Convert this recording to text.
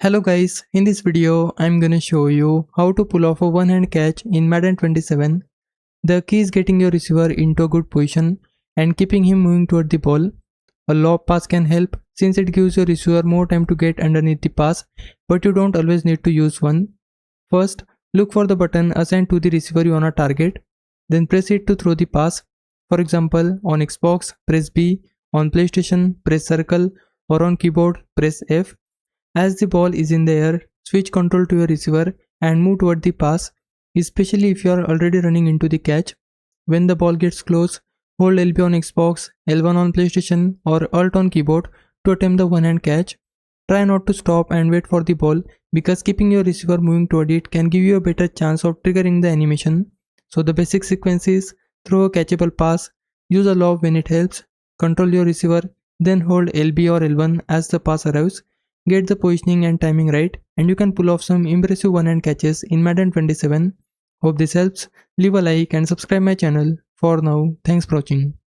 Hello guys, in this video I'm gonna show you how to pull off a one-hand catch in Madden 27. The key is getting your receiver into a good position and keeping him moving toward the ball. A lob pass can help since it gives your receiver more time to get underneath the pass, but you don't always need to use one. First, look for the button assigned to the receiver you wanna target, then press it to throw the pass. For example, on Xbox, press B, on PlayStation, press circle, or on keyboard, press F. As the ball is in the air, switch control to your receiver and move toward the pass, especially if you are already running into the catch. When the ball gets close, hold LB on Xbox, L1 on PlayStation or Alt on keyboard to attempt the one-hand catch. Try not to stop and wait for the ball because keeping your receiver moving toward it can give you a better chance of triggering the animation. So the basic sequence is throw a catchable pass, use a lob when it helps, control your receiver, then hold LB or L1 as the pass arrives. Get the positioning and timing right, and you can pull off some impressive one-hand catches in Madden 27. Hope this helps. Leave a like and subscribe my channel. For now, thanks for watching.